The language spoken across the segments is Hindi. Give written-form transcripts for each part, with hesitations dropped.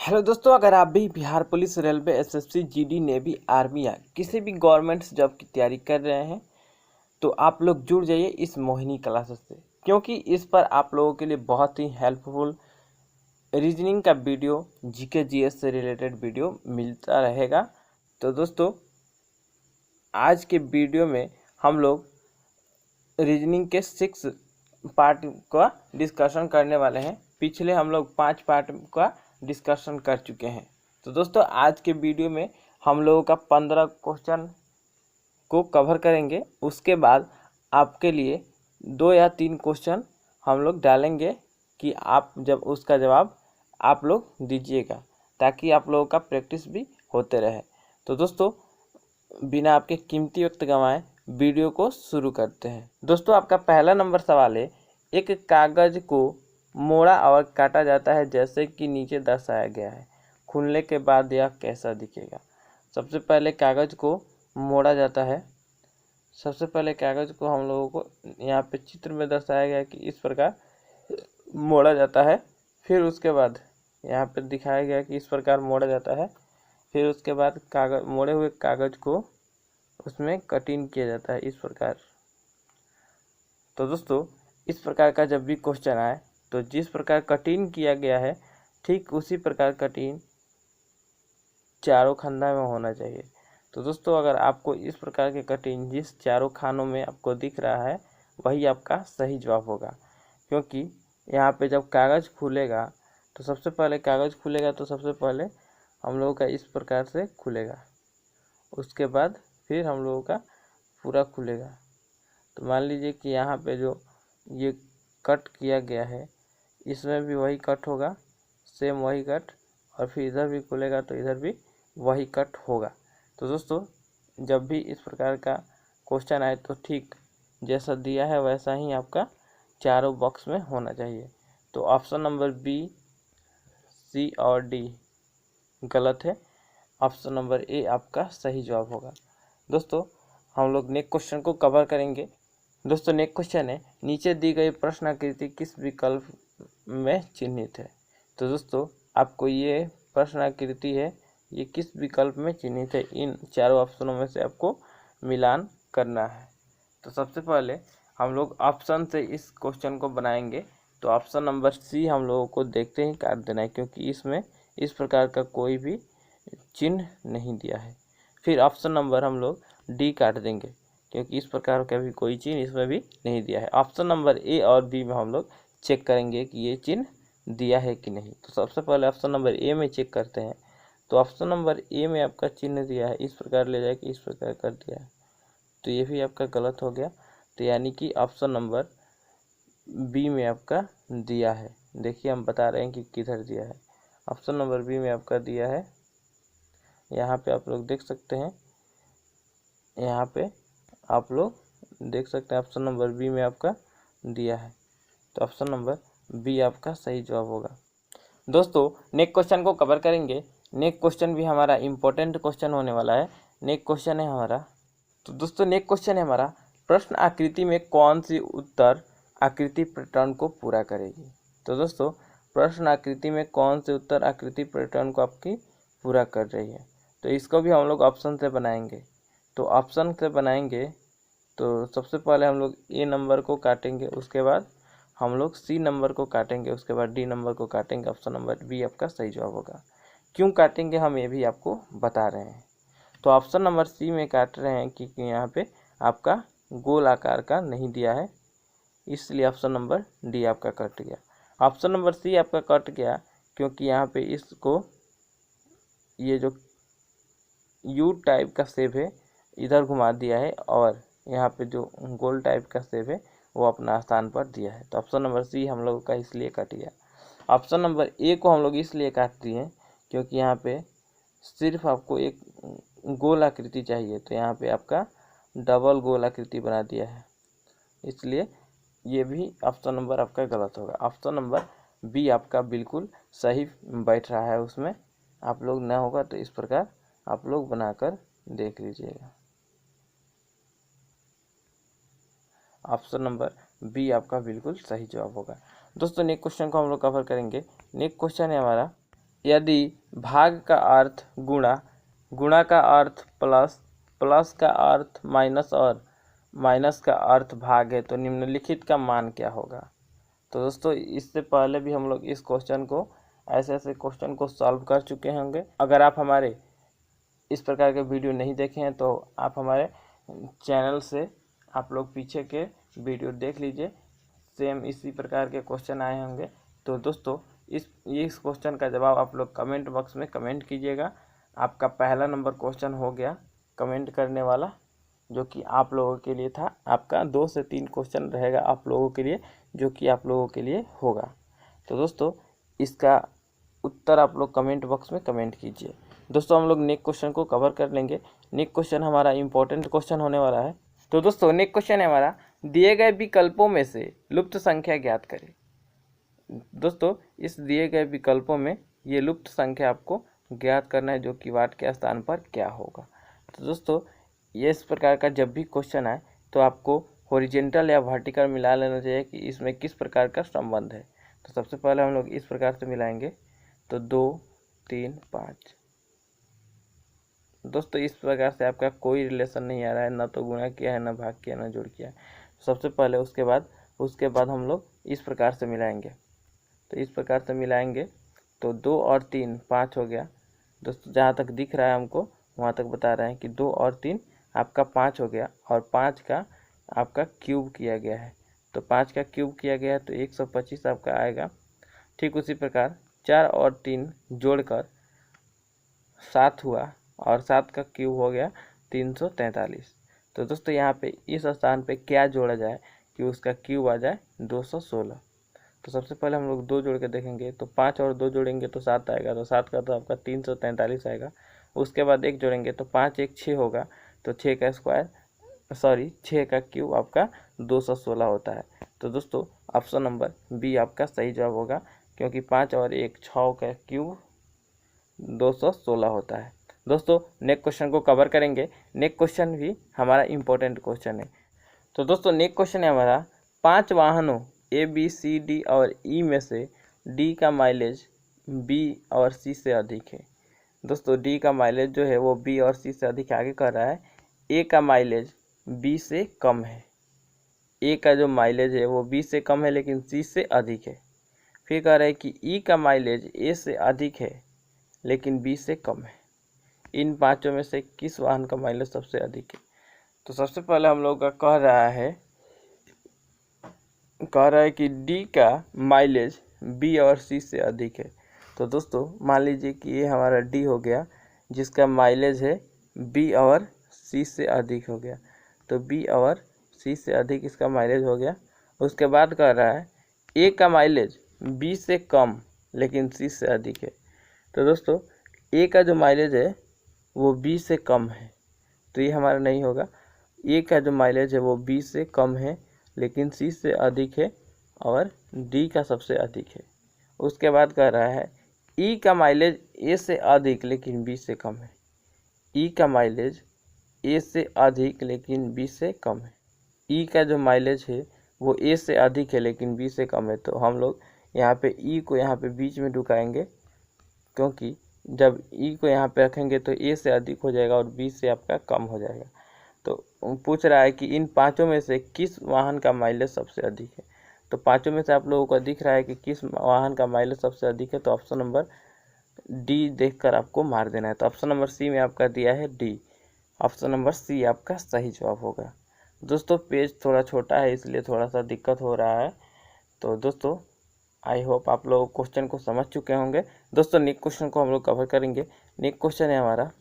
हेलो दोस्तों, अगर आप भी Bihar police, railway, SSC, GD, navy, army या किसी भी गवर्नमेंट जॉब की तैयारी कर रहे हैं तो आप लोग जुड़ जाइए इस मोहिनी क्लासेस से, क्योंकि इस पर आप लोगों के लिए बहुत ही हेल्पफुल रीजनिंग का वीडियो, जीके जीएस से रिलेटेड वीडियो मिलता रहेगा। तो दोस्तों, आज के वीडियो में हम लोग रीजनिंग के 6 पार्ट का डिस्कशन करने वाले हैं। पिछले हम लोग 5 पार्ट का डिस्कशन कर चुके हैं। तो दोस्तों, आज के वीडियो में हम लोगों का 15 क्वेश्चन को कवर करेंगे। उसके बाद आपके लिए 2 या 3 क्वेश्चन हम लोग डालेंगे कि आप जब उसका जवाब आप लोग दीजिएगा, ताकि आप लोगों का प्रैक्टिस भी होते रहे। तो दोस्तों, बिना आपके कीमती वक्त गंवाए वीडियो को शुरू करते हैं। दोस्तों, आपका पहला नंबर सवाल है, एक कागज को मोड़ा और काटा जाता है जैसे कि नीचे दर्शाया गया है। खुलने के बाद यह कैसा दिखेगा? सबसे पहले कागज को मोड़ा जाता है। सबसे पहले कागज को हम लोगों को यहाँ पे चित्र में दर्शाया गया है कि इस प्रकार मोड़ा जाता है। फिर उसके बाद यहाँ पे दिखाया गया कि इस प्रकार मोड़ा जाता है। फिर उसके बाद कागज, मोड़े हुए कागज को उसमें कटिंग किया जाता है इस प्रकार। तो दोस्तों, इस प्रकार का जब भी क्वेश्चन आए तो जिस प्रकार कटिंग किया गया है ठीक उसी प्रकार कटिंग चारों खंडा में होना चाहिए। तो दोस्तों, अगर आपको इस प्रकार के कटिंग जिस चारों खानों में आपको दिख रहा है वही आपका सही जवाब होगा, क्योंकि यहाँ पे जब कागज़ खुलेगा तो सबसे पहले हम लोगों का इस प्रकार से खुलेगा, उसके बाद फिर हम लोगों का पूरा खुलेगा। तो मान लीजिए कि यहाँ पे जो ये कट किया गया है इसमें भी वही कट होगा, सेम वही कट, और फिर इधर भी खुलेगा तो इधर भी वही कट होगा। तो दोस्तों, जब भी इस प्रकार का क्वेश्चन आए तो ठीक जैसा दिया है वैसा ही आपका चारों बॉक्स में होना चाहिए। तो ऑप्शन नंबर बी, सी और डी गलत है। ऑप्शन नंबर ए आपका सही जवाब होगा। दोस्तों, हम लोग नेक्स्ट क्वेश्चन को कवर करेंगे। दोस्तों, नेक्स्ट क्वेश्चन है, नीचे दी गई प्रश्नाकृति किस विकल्प में चिन्हित है? तो दोस्तों, आपको ये प्रश्नाकृति है ये किस विकल्प में चिन्हित है, इन चारों ऑप्शनों में से आपको मिलान करना है। तो सबसे पहले हम लोग ऑप्शन से इस क्वेश्चन को बनाएंगे। तो ऑप्शन नंबर सी हम लोगों को देखते ही काट देना है, क्योंकि इसमें इस प्रकार का कोई भी चिन्ह नहीं दिया है। फिर ऑप्शन नंबर हम लोग डी काट देंगे, क्योंकि इस प्रकार का भी कोई चिन्ह इसमें भी नहीं दिया है। ऑप्शन नंबर ए और बी में हम लोग चेक करेंगे कि ये चिन्ह दिया है कि नहीं। तो सबसे पहले ऑप्शन नंबर ए में चेक करते हैं। तो ऑप्शन नंबर ए में आपका चिन्ह दिया है, इस प्रकार ले जाके इस प्रकार कर दिया है, तो ये भी आपका गलत हो गया। तो यानी कि ऑप्शन नंबर बी में आपका दिया है। देखिए, हम बता रहे हैं कि किधर दिया है। ऑप्शन नंबर बी में आपका दिया है, यहाँ पे आप लोग देख सकते हैं, यहाँ पे आप लोग देख सकते हैं ऑप्शन नंबर बी में आपका दिया है। तो ऑप्शन नंबर बी आपका सही जवाब होगा। दोस्तों, नेक्स्ट क्वेश्चन को कवर करेंगे। नेक्स्ट क्वेश्चन भी हमारा इम्पोर्टेंट क्वेश्चन होने वाला है। नेक्स्ट क्वेश्चन है हमारा, तो दोस्तों नेक्स्ट क्वेश्चन है हमारा, प्रश्न आकृति में कौन सी उत्तर आकृति पैटर्न को पूरा करेगी? तो दोस्तों, प्रश्न आकृति में कौन सी उत्तर आकृति पैटर्न को आपकी पूरा कर रही है? तो इसको भी हम लोग ऑप्शन से बनाएंगे। तो ऑप्शन से बनाएंगे तो सबसे पहले हम लोग ए नंबर को काटेंगे, उसके बाद हम लोग सी नंबर को काटेंगे, उसके बाद डी नंबर को काटेंगे। ऑप्शन नंबर बी आपका सही जवाब होगा। क्यों काटेंगे हम ये भी आपको बता रहे हैं। तो ऑप्शन नंबर सी में काट रहे हैं क्योंकि यहाँ पे आपका गोल आकार का नहीं दिया है, इसलिए ऑप्शन नंबर डी आपका कट गया। ऑप्शन नंबर सी आपका कट गया क्योंकि यहाँ पे इसको ये जो यू टाइप का शेप है इधर घुमा दिया है, और यहाँ पे जो गोल टाइप का शेप है वो अपना स्थान पर दिया है। तो ऑप्शन नंबर सी हम लोगों का इसलिए कट गया। ऑप्शन नंबर ए को हम लोग इसलिए काट दिए क्योंकि यहाँ पे सिर्फ आपको एक गोल आकृति चाहिए, तो यहाँ पे आपका डबल गोल आकृति बना दिया है, इसलिए ये भी ऑप्शन नंबर आपका गलत होगा। ऑप्शन नंबर बी आपका बिल्कुल सही बैठ रहा है, उसमें आप लोग ना होगा तो इस प्रकार आप लोग बनाकर देख लीजिएगा। ऑप्शन नंबर बी आपका बिल्कुल सही जवाब होगा। दोस्तों, नेक्स्ट क्वेश्चन को हम लोग कवर करेंगे। नेक्स्ट क्वेश्चन है हमारा, यदि भाग का अर्थ गुणा, गुणा का अर्थ प्लस, प्लस का अर्थ माइनस और माइनस का अर्थ भाग है, तो निम्नलिखित का मान क्या होगा। तो दोस्तों इससे पहले भी हम लोग इस क्वेश्चन को ऐसे ऐसे क्वेश्चन को सॉल्व कर चुके होंगे। अगर आप हमारे इस प्रकार के वीडियो नहीं देखे हैं तो आप हमारे चैनल से आप लोग पीछे के वीडियो देख लीजिए, सेम इसी प्रकार के क्वेश्चन आए होंगे। तो दोस्तों इस क्वेश्चन का जवाब आप लोग कमेंट बॉक्स में कमेंट कीजिएगा। आपका पहला नंबर क्वेश्चन हो गया कमेंट करने वाला, जो कि आप लोगों के लिए था। आपका 2 से 3 क्वेश्चन रहेगा आप लोगों के लिए, जो कि आप लोगों के लिए होगा। तो दोस्तों इसका उत्तर आप लोग कमेंट बॉक्स में कमेंट कीजिए। दोस्तों हम लोग नेक्स्ट क्वेश्चन को कवर कर लेंगे। नेक्स्ट क्वेश्चन हमारा इंपॉर्टेंट क्वेश्चन होने वाला है। तो दोस्तों नेक्स्ट क्वेश्चन है हमारा, दिए गए विकल्पों में से लुप्त संख्या ज्ञात करें। दोस्तों इस दिए गए विकल्पों में ये लुप्त संख्या आपको ज्ञात करना है, जो कि वाट के स्थान पर क्या होगा। तो दोस्तों ये इस प्रकार का जब भी क्वेश्चन आए तो आपको हॉरिजेंटल या वर्टिकल मिला लेना चाहिए कि इसमें किस प्रकार का संबंध है। तो सबसे पहले हम लोग इस प्रकार से मिलाएंगे, तो 2 3 5। दोस्तों इस प्रकार से आपका कोई रिलेशन नहीं आ रहा है, ना तो गुणा किया है, ना भाग किया, ना जोड़ किया है। सबसे पहले उसके बाद हम लोग इस प्रकार से मिलाएंगे। तो इस प्रकार से मिलाएंगे तो 2 और 3 5 हो गया। दोस्तों जहाँ तक दिख रहा है हमको वहाँ तक बता रहे हैं कि 2 और 3 आपका 5 हो गया, और 5 का आपका क्यूब किया गया है। तो 5 का क्यूब किया गया है तो 125 आपका आएगा। ठीक उसी प्रकार 4 और 3 जोड़कर 7 हुआ, और 7 का क्यूब हो गया 343। तो दोस्तों यहाँ पे इस स्थान पे क्या जोड़ा जाए कि उसका क्यूब आ जाए 216। तो सबसे पहले हम लोग 2 जोड़ के देखेंगे, तो 5 और 2 जोड़ेंगे तो 7 आएगा, तो 7 का तो आपका 343 आएगा। उसके बाद 1 जोड़ेंगे तो 5 1 6 होगा, तो 6 का स्क्वायर 6 का क्यूब आपका 216 होता है। तो दोस्तों ऑप्शन नंबर बी आपका सही जवाब होगा, क्योंकि 5 और 1 6 का क्यूब 216 होता है। दोस्तों नेक्स्ट क्वेश्चन को कवर करेंगे। नेक्स्ट क्वेश्चन भी हमारा इम्पोर्टेंट क्वेश्चन है। तो दोस्तों नेक्स्ट क्वेश्चन है हमारा, 5 वाहनों ए बी सी डी और ई में से डी का माइलेज बी और सी से अधिक है। दोस्तों डी का माइलेज जो है वो बी और सी से अधिक आगे कर रहा है। ए का माइलेज बी से कम है। ए का जो माइलेज है वो बी से कम है लेकिन सी से अधिक है। फिर कह रहा है कि ई का माइलेज ए से अधिक है लेकिन बी से कम है। इन पांचों में से किस वाहन का माइलेज सबसे अधिक है। तो सबसे पहले हम लोग का कह रहा है कि डी का माइलेज बी और सी से अधिक है। तो दोस्तों मान लीजिए कि ये हमारा डी हो गया, जिसका माइलेज है बी और सी से अधिक हो गया। तो बी और सी से अधिक इसका माइलेज हो गया। उसके बाद कह रहा है ए का माइलेज बी से कम लेकिन सी से अधिक है। तो दोस्तों ए का जो माइलेज है वो बी से कम है, तो ये हमारा नहीं होगा। ए का जो माइलेज है वो बी से कम है लेकिन सी से अधिक है, और डी का सबसे अधिक है। उसके बाद कह रहा है ई का माइलेज ए से अधिक लेकिन बी से कम है। ई का माइलेज ए से अधिक लेकिन बी से कम है। ई का जो माइलेज है वो ए से अधिक है लेकिन बी से कम है। तो हम लोग यहाँ पे ई को यहाँ पे बीच में ढुकाएंगे, क्योंकि जब ई को यहाँ पे रखेंगे तो ए से अधिक हो जाएगा और बी से आपका कम हो जाएगा। तो पूछ रहा है कि इन पांचों में से किस वाहन का माइलेज सबसे अधिक है। तो पांचों में से आप लोगों को दिख रहा है कि किस वाहन का माइलेज सबसे अधिक है, तो ऑप्शन नंबर डी देखकर आपको मार देना है। तो ऑप्शन नंबर सी में आपका दिया है डी। ऑप्शन नंबर सी आपका सही जवाब होगा। दोस्तों पेज थोड़ा छोटा है इसलिए थोड़ा सा दिक्कत हो रहा है। तो दोस्तों आई होप आप लोग क्वेश्चन को समझ चुके होंगे। दोस्तों नेक्स्ट क्वेश्चन को हम लोग कवर करेंगे। नेक्स्ट क्वेश्चन है हमारा,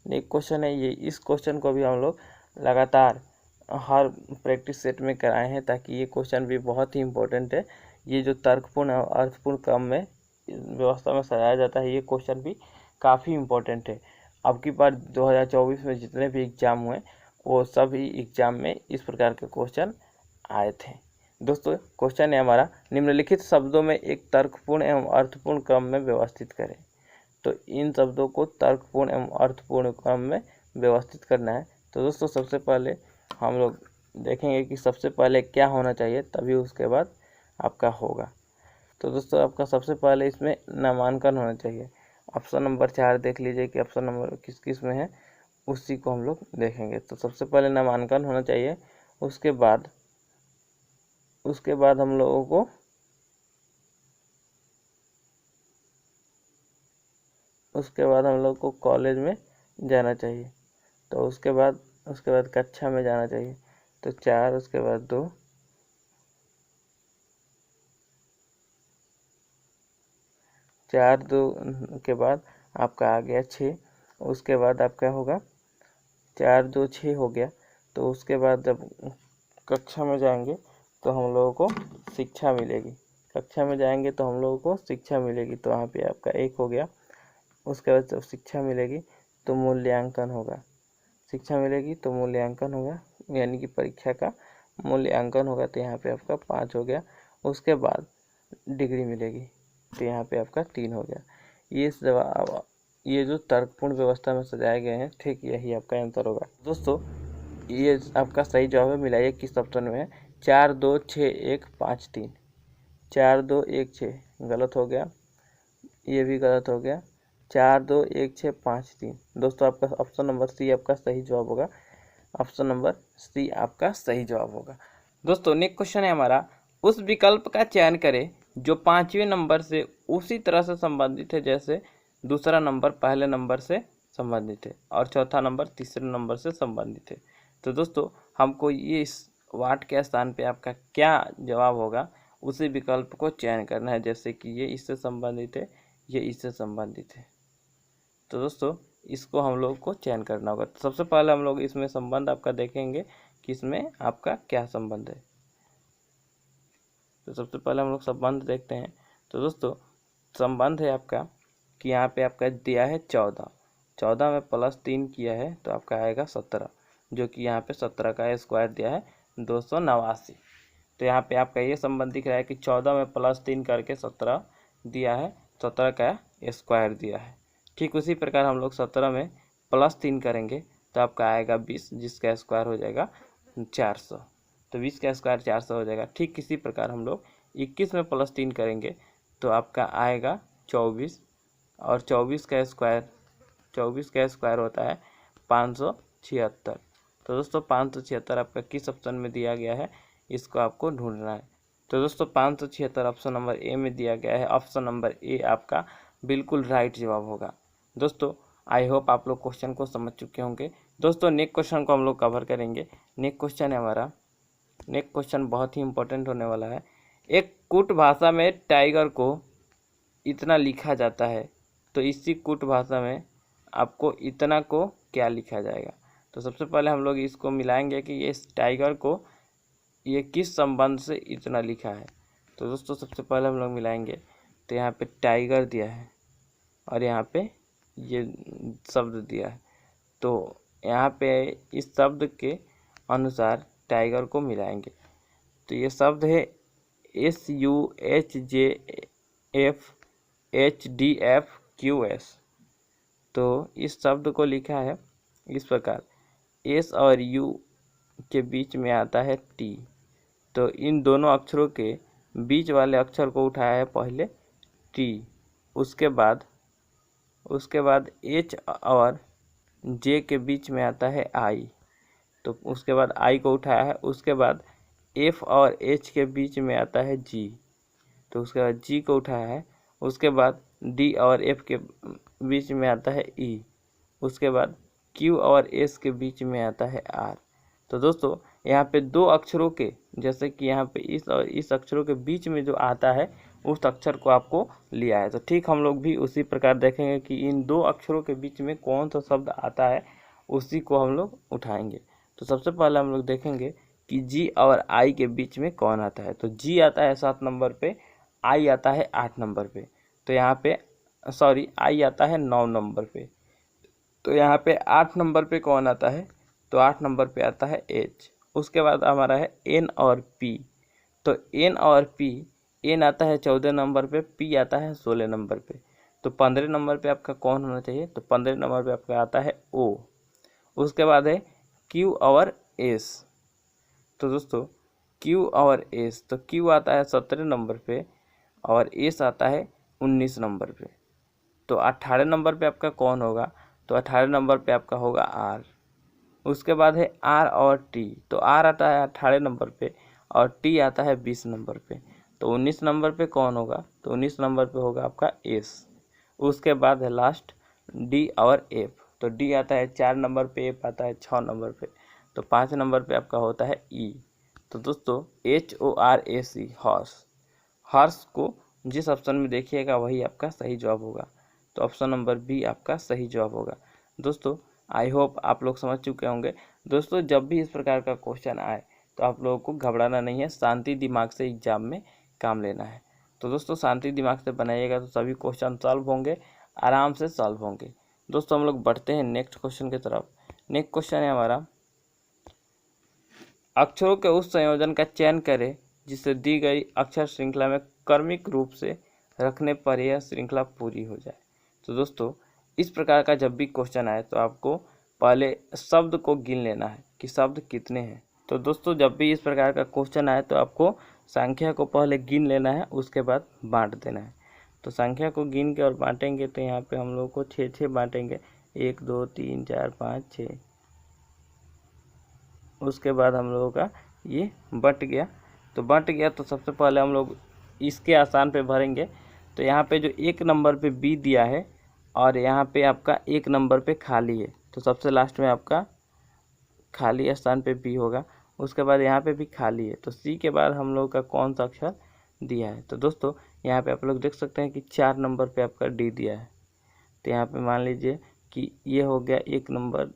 नेक्स्ट क्वेश्चन है ये, इस क्वेश्चन को भी हम लोग लगातार हर प्रैक्टिस सेट में कराए हैं, ताकि ये क्वेश्चन भी बहुत ही इम्पोर्टेंट है। ये जो तर्कपूर्ण और अर्थपूर्ण क्रम में व्यवस्था में सजाया जाता है, ये क्वेश्चन भी काफ़ी इम्पोर्टेंट है। अब की बार 2024 में जितने भी एग्ज़ाम हुए वो सभी एग्ज़ाम में इस प्रकार के क्वेश्चन आए थे। दोस्तों क्वेश्चन है हमारा, निम्नलिखित शब्दों में एक तर्कपूर्ण एवं अर्थपूर्ण क्रम में व्यवस्थित करें। तो इन शब्दों को तर्कपूर्ण एवं अर्थपूर्ण क्रम में व्यवस्थित करना है। तो दोस्तों सबसे पहले हम लोग देखेंगे कि सबसे पहले क्या होना चाहिए, तभी उसके बाद आपका होगा। तो दोस्तों आपका सबसे पहले इसमें नामांकन होना चाहिए। ऑप्शन नंबर 4 देख लीजिए कि ऑप्शन नंबर किस किस में है, उसी को हम लोग देखेंगे। तो सबसे पहले नामांकन होना चाहिए, उसके बाद हम लोगों को कॉलेज में जाना चाहिए। तो उसके बाद कक्षा में जाना चाहिए। तो 4, उसके बाद 2, 4 2 के बाद आपका आ गया 6। उसके बाद आपका होगा 4 2 6 हो गया। तो उसके बाद जब कक्षा में जाएंगे तो हम लोगों को शिक्षा मिलेगी। कक्षा में जाएंगे तो हम लोगों को शिक्षा मिलेगी। तो वहाँ पे आपका 1 हो गया। उसके बाद जब शिक्षा मिलेगी तो मूल्यांकन होगा। शिक्षा मिलेगी तो मूल्यांकन होगा, यानी कि परीक्षा का मूल्यांकन होगा। तो यहाँ पे आपका 5 हो गया। उसके बाद डिग्री मिलेगी, तो यहाँ पे आपका 3 हो गया। ये जो तर्कपूर्ण व्यवस्था में सजाए गए हैं, ठीक यही आपका आंसर होगा। दोस्तों ये आपका सही जवाब है। मिलाइए किस ऑप्शन में है। 4 2 6 1 5 3, 4 2 1 6 गलत हो गया, ये भी गलत हो गया। 4 2 1 6 5 3। दोस्तों आपका ऑप्शन नंबर सी आपका सही जवाब होगा। ऑप्शन नंबर सी आपका सही जवाब होगा। दोस्तों नेक्स्ट क्वेश्चन है हमारा, उस विकल्प का चयन करें जो 5वें नंबर से उसी तरह से संबंधित है जैसे दूसरा नंबर पहले नंबर से संबंधित है और चौथा नंबर तीसरे नंबर से संबंधित है। तो दोस्तों हमको ये इस वाट के स्थान पे आपका क्या जवाब होगा, उसी विकल्प को चयन करना है। जैसे कि ये इससे संबंधित है, ये इससे संबंधित है। तो दोस्तों इसको हम लोग को चयन करना होगा। तो सबसे पहले हम लोग इसमें संबंध आपका देखेंगे कि इसमें आपका क्या संबंध है। तो सबसे पहले हम लोग संबंध देखते हैं। तो दोस्तों संबंध है आपका कि यहाँ पे आपका दिया है 14, 14 में +3 किया है तो आपका आएगा 17, जो कि यहाँ पे 17 का स्क्वायर दिया है 289। तो यहाँ पे आपका ये संबंध दिख रहा है कि 14 में +3 करके 17 दिया है, 17 का स्क्वायर दिया है। ठीक उसी प्रकार हम लोग 17 में +3 करेंगे तो आपका आएगा 20, जिसका स्क्वायर हो जाएगा 400। तो 20 का स्क्वायर 400 हो जाएगा। ठीक इसी प्रकार हम लोग 21 में +3 करेंगे तो आपका आएगा 24, और 24 का स्क्वायर होता है 576। तो दोस्तों 576 आपका किस ऑप्शन में दिया गया है, इसको आपको ढूंढना है। तो दोस्तों 576 ऑप्शन नंबर ए में दिया गया है। ऑप्शन नंबर ए आपका बिल्कुल राइट जवाब होगा। दोस्तों आई होप आप लोग क्वेश्चन को समझ चुके होंगे। दोस्तों नेक्स्ट क्वेश्चन को हम लोग कवर करेंगे। नेक्स्ट क्वेश्चन है हमारा, नेक्स्ट क्वेश्चन बहुत ही इंपॉर्टेंट होने वाला है। एक कूट भाषा में टाइगर को इतना लिखा जाता है, तो इसी कूट भाषा में आपको इतना को क्या लिखा जाएगा। तो सबसे पहले हम लोग इसको मिलाएंगे कि ये टाइगर को ये किस संबंध से इतना लिखा है। तो दोस्तों सबसे पहले हम लोग मिलाएंगे। तो यहाँ पे टाइगर दिया है और यहाँ पे ये शब्द दिया है। तो यहाँ पे इस शब्द के अनुसार टाइगर को मिलाएंगे। तो ये शब्द है SUHJFHDFQS। तो इस शब्द को लिखा है इस प्रकार, एस और यू के बीच में आता है टी। तो इन दोनों अक्षरों के बीच वाले अक्षर को उठाया है पहले टी, उसके बाद एच और जे के बीच में आता है आई, तो उसके बाद आई को उठाया है। उसके बाद एफ और एच के बीच में आता है जी, तो उसके बाद जी को उठाया है। उसके बाद डी और एफ के बीच में आता है ई, उसके बाद क्यू और एस के बीच में आता है आर। तो दोस्तों यहाँ पे दो अक्षरों के, जैसे कि यहाँ पे इस और इस अक्षरों के बीच में जो आता है उस अक्षर को आपको लिया है। तो ठीक हम लोग भी उसी प्रकार देखेंगे कि इन दो अक्षरों के बीच में कौन सा शब्द आता है, उसी को हम लोग उठाएंगे। तो सबसे पहले हम लोग देखेंगे कि जी और आई के बीच में कौन आता है। तो जी आता है 7 नंबर पे, आई आता है 8 नंबर पे। तो यहाँ पे आई आता है 9 नंबर पे। तो यहाँ पे 8 नंबर पे कौन आता है, तो 8 नंबर पे आता है एच। उसके बाद हमारा है एन और पी। तो एन और पी, एन आता है 14 नंबर पे, पी आता है 16 नंबर पे। तो 15 नंबर पे आपका कौन होना चाहिए, तो 15 नंबर पे आपका आता है ओ। उसके बाद है क्यू और एस। तो दोस्तों क्यू और एस, तो क्यू आता है 17 नंबर पे और एस आता है 19 नंबर पे। तो 18 नंबर पे आपका कौन होगा, तो 18 नंबर पे आपका होगा आर। उसके बाद है आर और टी, तो आर आता है 18 नंबर पे और टी आता है 20 नंबर पे। तो 19 नंबर पे कौन होगा, तो 19 नंबर पे होगा आपका एस। उसके बाद है लास्ट डी और एफ, तो डी आता है 4 नंबर पे, एफ आता है 6 नंबर पे, तो 5 नंबर पे आपका होता है ई। तो दोस्तों HORAC हॉर्स, हॉर्स को जिस ऑप्शन में देखिएगा वही आपका सही जवाब होगा। तो ऑप्शन नंबर बी आपका सही जवाब होगा। दोस्तों आई होप आप लोग समझ चुके होंगे। दोस्तों जब भी इस प्रकार का क्वेश्चन आए तो आप लोगों को घबराना नहीं है, शांति दिमाग से एग्जाम में काम लेना है। तो दोस्तों शांति दिमाग से बनाइएगा तो सभी क्वेश्चन सॉल्व होंगे, आराम से सॉल्व होंगे। दोस्तों हम लोग बढ़ते हैं नेक्स्ट क्वेश्चन की तरफ। नेक्स्ट क्वेश्चन है हमारा, अक्षरों के उस संयोजन का चयन करें जिससे दी गई अक्षर श्रृंखला में क्रमिक रूप से रखने पर यह श्रृंखला पूरी हो जाए। तो दोस्तों इस प्रकार का जब भी क्वेश्चन आए तो आपको पहले शब्द को गिन लेना है कि शब्द कितने हैं। तो दोस्तों जब भी इस प्रकार का क्वेश्चन आए तो आपको संख्या को पहले गिन लेना है, उसके बाद बांट देना है। तो संख्या को गिन के और बांटेंगे तो यहाँ पे हम लोग को 6 बांटेंगे, 1 2 3 4 5 6। उसके बाद हम लोगों का ये बट गया, तो बट गया तो सबसे पहले हम लोग इसके आसान पे भरेंगे। तो यहाँ पे जो 1 नंबर पे बी दिया है और यहाँ पे आपका 1 नंबर पे खाली है, तो सबसे लास्ट में आपका खाली स्थान पे बी होगा। उसके बाद यहाँ पे भी खाली है, तो सी के बाद हम लोग का कौन सा अक्षर दिया है। तो दोस्तों यहाँ पे आप लोग देख सकते हैं कि 4 नंबर पे आपका डी दिया है। तो यहाँ पे मान लीजिए कि ये हो गया 1 नंबर,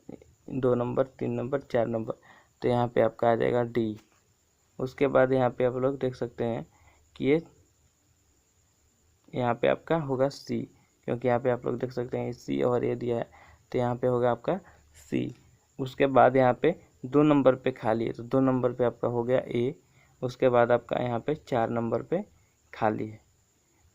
2 नंबर, 3 नंबर, 4 नंबर, तो यहाँ पे आपका आ जाएगा डी। उसके बाद यहाँ पे आप लोग देख सकते हैं कि ये यहाँ पे आपका होगा सी, क्योंकि यहाँ पे आप लोग देख सकते हैं सी और ए दिया है, तो यहाँ पे होगा आपका सी। उसके बाद यहाँ पे 2 नंबर पे खाली है, तो 2 नंबर पे आपका हो गया ए। उसके बाद आपका यहाँ पे 4 नंबर पे खाली है,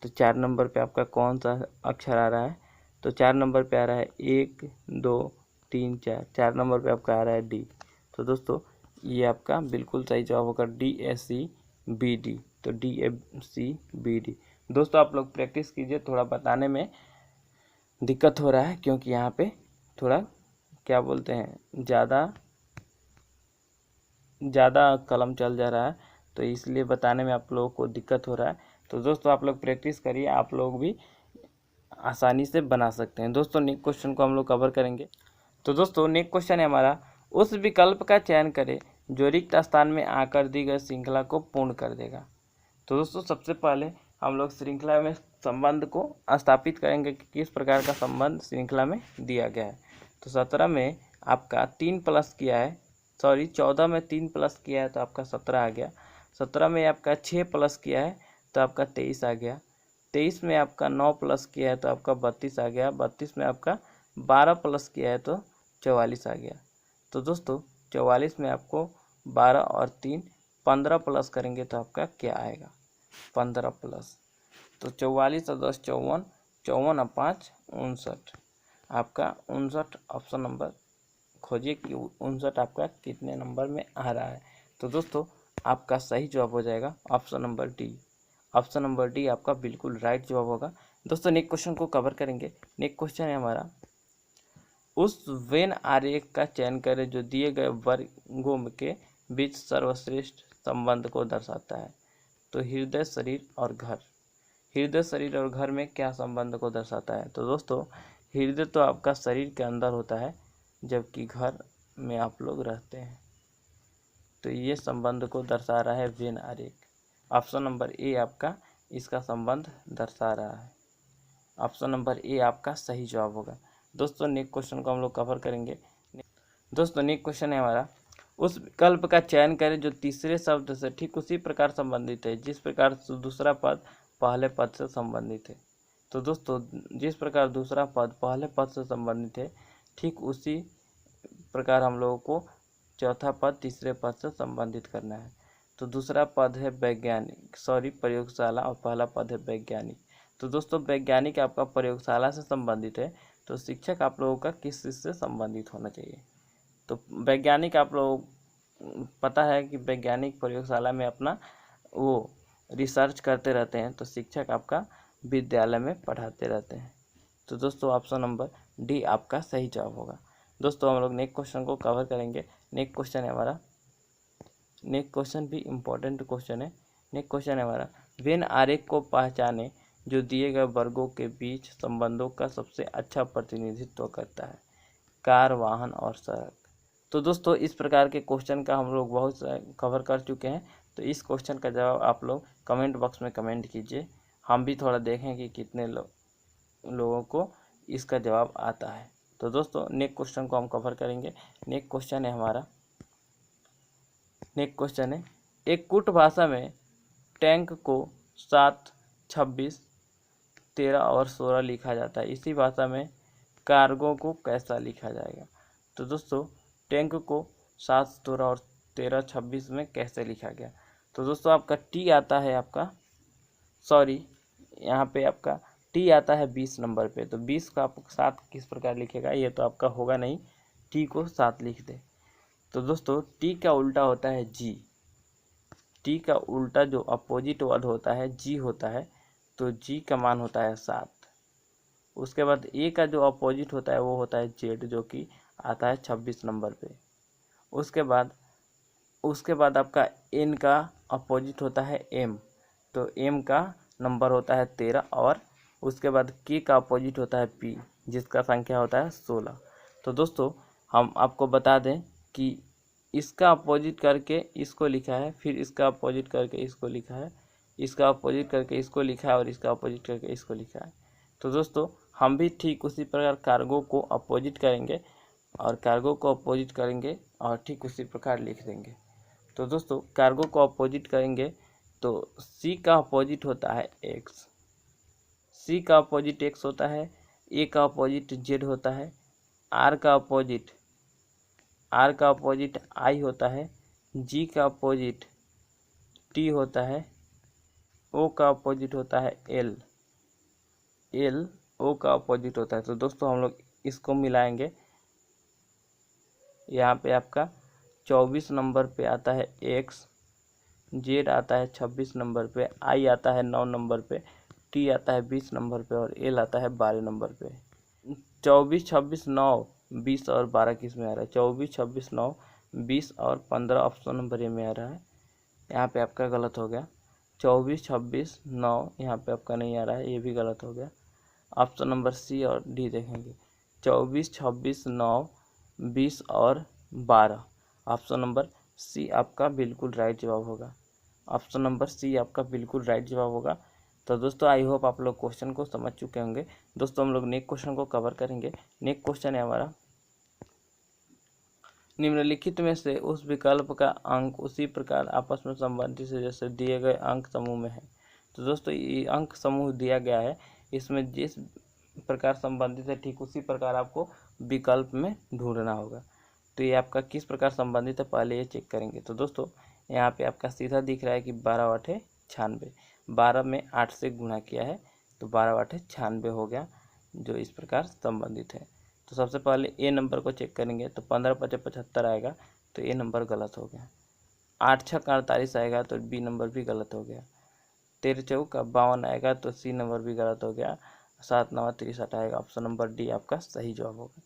तो 4 नंबर पे आपका कौन सा अक्षर आ रहा है, तो 4 नंबर पे आ रहा है 1 2 3 4, 4 नंबर पे आपका आ रहा है डी। तो दोस्तों ये आपका बिल्कुल सही जवाब होगा DACBD, तो DACBD। दोस्तों आप लोग प्रैक्टिस कीजिए, थोड़ा बताने में दिक्कत हो रहा है क्योंकि यहाँ पे थोड़ा क्या बोलते हैं ज़्यादा कलम चल जा रहा है, तो इसलिए बताने में आप लोगों को दिक्कत हो रहा है। तो दोस्तों आप लोग प्रैक्टिस करिए, आप लोग भी आसानी से बना सकते हैं। दोस्तों नेक्स्ट क्वेश्चन को हम लोग कवर करेंगे। तो दोस्तों नेक्स्ट क्वेश्चन है हमारा, उस विकल्प का चयन करें जो रिक्त स्थान में आकर दी गई श्रृंखला को पूर्ण कर देगा। तो दोस्तों सबसे पहले हम लोग श्रृंखला में संबंध को स्थापित करेंगे कि किस प्रकार का संबंध श्रृंखला में दिया गया है। तो 17 में आपका 3 प्लस किया है, 14 में 3 प्लस किया है तो आपका 17 आ गया। 17 में आपका 6 प्लस किया है तो आपका 23 आ गया। 23 में आपका 9 प्लस किया है तो आपका 32 आ गया। 32 में आपका 12 प्लस किया है तो 44 आ गया। तो दोस्तों 44 में आपको 12 और 3 15 प्लस करेंगे तो आपका क्या आएगा, 15 प्लस, तो 44 और 10 54, 54 और 5 59, आपका 59 ऑप्शन नंबर खोजिए कि 59 आपका कितने नंबर में आ रहा है। तो दोस्तों आपका सही जवाब हो जाएगा option number D. Option number D आपका बिल्कुल राइट जवाब होगा। दोस्तों नेक्स्ट क्वेश्चन को कवर करेंगे। नेक्स्ट क्वेश्चन है हमारा, उस वेन आरेख का चयन करें जो दिए गए वर्गों के बीच सर्वश्रेष्ठ संबंध को दर्शाता है। तो हृदय, शरीर और घर। हृदय, शरीर और घर में क्या संबंध को दर्शाता है। तो दोस्तों हृदय तो आपका शरीर के अंदर होता है जबकि घर में आप लोग रहते हैं, तो ये संबंध को दर्शा रहा है वेन आरेख। ऑप्शन नंबर ए आपका इसका संबंध दर्शा रहा है। ऑप्शन नंबर ए आपका सही जवाब होगा। दोस्तों नेक्स्ट क्वेश्चन को हम लोग कवर करेंगे। दोस्तों नेक्स्ट क्वेश्चन है हमारा, उस विकल्प का चयन करें जो तीसरे शब्द से ठीक उसी प्रकार संबंधित है जिस प्रकार दूसरा पद पहले पद से संबंधित है। तो दोस्तों जिस प्रकार दूसरा पद पहले पद से संबंधित है ठीक उसी प्रकार हम लोगों को चौथा पद तीसरे पद से संबंधित करना है। तो दूसरा पद है वैज्ञानिक, प्रयोगशाला, और पहला पद है वैज्ञानिक। तो दोस्तों वैज्ञानिक आपका प्रयोगशाला से संबंधित है, तो शिक्षक आप लोगों का किस चीज़ से संबंधित होना चाहिए। तो वैज्ञानिक आप लोग पता है कि वैज्ञानिक प्रयोगशाला में अपना वो रिसर्च करते रहते हैं, तो शिक्षक आपका विद्यालय में पढ़ाते रहते हैं। तो दोस्तों ऑप्शन नंबर डी आपका सही जवाब होगा। दोस्तों हम लोग नेक्स्ट क्वेश्चन को कवर करेंगे। नेक्स्ट क्वेश्चन है हमारा, नेक्स्ट क्वेश्चन भी इम्पोर्टेंट क्वेश्चन है। नेक्स्ट क्वेश्चन है हमारा, वेन आरेख को पहचाने जो दिए गए वर्गों के बीच संबंधों का सबसे अच्छा प्रतिनिधित्व करता है। कार, वाहन और सड़क। तो दोस्तों इस प्रकार के क्वेश्चन का हम लोग बहुत कवर कर चुके हैं। तो इस क्वेश्चन का जवाब आप लोग कमेंट बॉक्स में कमेंट कीजिए, हम भी थोड़ा देखें कि कितने लोगों को इसका जवाब आता है। तो दोस्तों नेक्स्ट क्वेश्चन को हम कवर करेंगे। नेक्स्ट क्वेश्चन है हमारा, नेक्स्ट क्वेश्चन है, एक कुट भाषा में टैंक को 7, 26, 13 और 16 लिखा जाता है। इसी भाषा में कार्गो को कैसा लिखा जाएगा। तो दोस्तों टैंक को 7, 16 और 13, 26 में कैसे लिखा गया। तो दोस्तों आपका टी आता है, आपका सॉरी यहाँ पे आपका टी आता है 20 नंबर पे। तो 20 का आप 7 किस प्रकार लिखेगा, ये तो आपका होगा नहीं, टी को 7 लिख दे। तो दोस्तों टी का उल्टा होता है जी। टी का उल्टा जो अपोजिट वर्ड होता है जी होता है, तो जी का मान होता है 7। उसके बाद ए का जो अपोजिट होता है वो होता है जेड, जो कि आता है 26 नंबर पे। उसके बाद आपका एन का अपोजिट होता है एम, तो एम का नंबर होता है 13। और उसके बाद के का अपोजिट होता है पी, जिसका संख्या होता है 16। तो दोस्तों हम आपको बता दें कि इसका अपोजिट करके इसको लिखा है, फिर इसका अपोजिट करके इसको लिखा है, इसका अपोजिट करके इसको लिखा है और इसका अपोजिट करके इसको लिखा है। तो दोस्तों हम भी ठीक उसी प्रकार कार्गो को अपोजिट करेंगे और कार्गो को अपोजिट करेंगे और ठीक उसी प्रकार लिख देंगे। तो दोस्तों कार्गो को अपोजिट करेंगे तो सी का अपोजिट होता है एक्स, सी का अपोजिट एक्स होता है, ए का अपोजिट जेड होता है, आर का अपोजिट आई होता है, जी का अपोजिट टी होता है, ओ का अपोजिट होता है एल ओ का अपोजिट होता है। तो दोस्तों हम लोग इसको मिलाएंगे। यहाँ पे आपका 24 नंबर पे आता है एक्स, जेड आता है 26 नंबर पे, आई आता है 9 नंबर पे, टी आता है 20 नंबर पे और एल आता है 12 नंबर पे। 24, 26, 9, 20 और 12 किस में आ रहा है। 24, 26, 9, 20 और 15 ऑप्शन नंबर ए में आ रहा है। यहाँ पे आपका गलत हो गया। 24, 26, 9 यहाँ पे आपका नहीं आ रहा है, ये भी गलत हो गया। ऑप्शन नंबर सी और डी देखेंगे। 24, 26, 9, 20 और 12, ऑप्शन नंबर सी आपका बिल्कुल राइट जवाब होगा। ऑप्शन नंबर सी आपका बिल्कुल राइट जवाब होगा। तो दोस्तों आई होप आप लोग क्वेश्चन को समझ चुके होंगे। दोस्तों हम लोग नेक्स्ट क्वेश्चन को कवर करेंगे। नेक्स्ट क्वेश्चन है हमारा, निम्नलिखित में से उस विकल्प का अंक उसी प्रकार आपस में संबंधित है जैसे दिए गए अंक समूह में है। तो दोस्तों ये अंक समूह दिया गया है, इसमें जिस प्रकार संबंधित है ठीक उसी प्रकार आपको विकल्प में ढूंढना होगा। तो ये आपका किस प्रकार संबंधित है पहले ये चेक करेंगे। तो दोस्तों यहाँ पे आपका सीधा दिख रहा है कि 12 8 96, 12 में 8 से गुणा किया है तो 12 8 96 हो गया, जो इस प्रकार संबंधित है। तो सबसे पहले ए नंबर को चेक करेंगे तो 15 5 75 आएगा, तो ए नंबर गलत हो गया। 8 6 48 आएगा तो बी नंबर भी गलत हो गया। 13 चौक 52 आएगा तो सी नंबर भी गलत हो गया। 7 9 63 आएगा, ऑप्शन नंबर डी आपका सही जवाब होगा।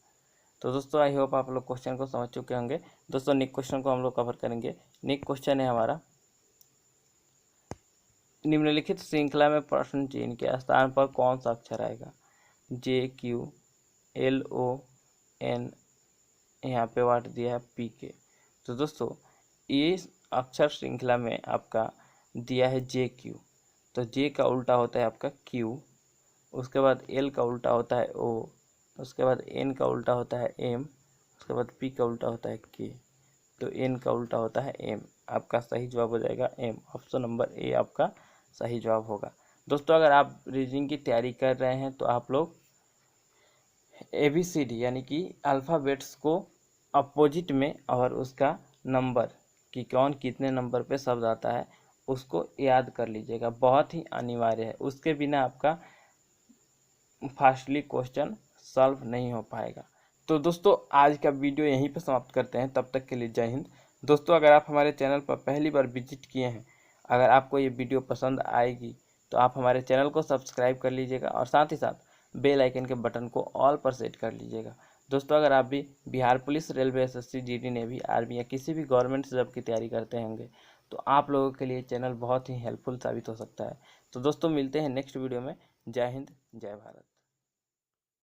तो दोस्तों आई होप आप लोग क्वेश्चन को समझ चुके होंगे। दोस्तों नेक्स्ट क्वेश्चन को हम लोग कवर करेंगे। नेक्स्ट क्वेश्चन है हमारा, निम्नलिखित श्रृंखला में प्रश्न चिन्ह के स्थान पर कौन सा अक्षर आएगा। जे क्यू एल ओ एन, यहाँ पे वाट दिया है पी के। तो दोस्तों ये अक्षर श्रृंखला में आपका दिया है जे क्यू, तो जे का उल्टा होता है आपका क्यू, उसके बाद एल का उल्टा होता है ओ, उसके बाद एन का उल्टा होता है एम, उसके बाद पी का उल्टा होता है के, तो एन का उल्टा होता है एम। आपका सही जवाब हो जाएगा एम, ऑप्शन नंबर ए आपका सही जवाब होगा। दोस्तों अगर आप रीजनिंग की तैयारी कर रहे हैं तो आप लोग ABCD यानी कि अल्फ़ाबेट्स को अपोजिट में और उसका नंबर कि कौन कितने नंबर पे शब्द आता है उसको याद कर लीजिएगा, बहुत ही अनिवार्य है। उसके बिना आपका फास्टली क्वेश्चन सॉल्व नहीं हो पाएगा। तो दोस्तों आज का वीडियो यहीं पे समाप्त करते हैं, तब तक के लिए जय हिंद। दोस्तों अगर आप हमारे चैनल पर पहली बार विजिट किए हैं, अगर आपको ये वीडियो पसंद आएगी तो आप हमारे चैनल को सब्सक्राइब कर लीजिएगा और साथ ही साथ बेल आइकन के बटन को ऑल पर सेट कर लीजिएगा। दोस्तों, अगर आप भी Bihar police, railway, SSC, GD, navy, army या किसी भी गवर्नमेंट जॉब की तैयारी करते होंगे तो आप लोगों के लिए चैनल बहुत ही हेल्पफुल साबित हो सकता है। तो दोस्तों, मिलते हैं नेक्स्ट वीडियो में। जय हिंद, जय भारत।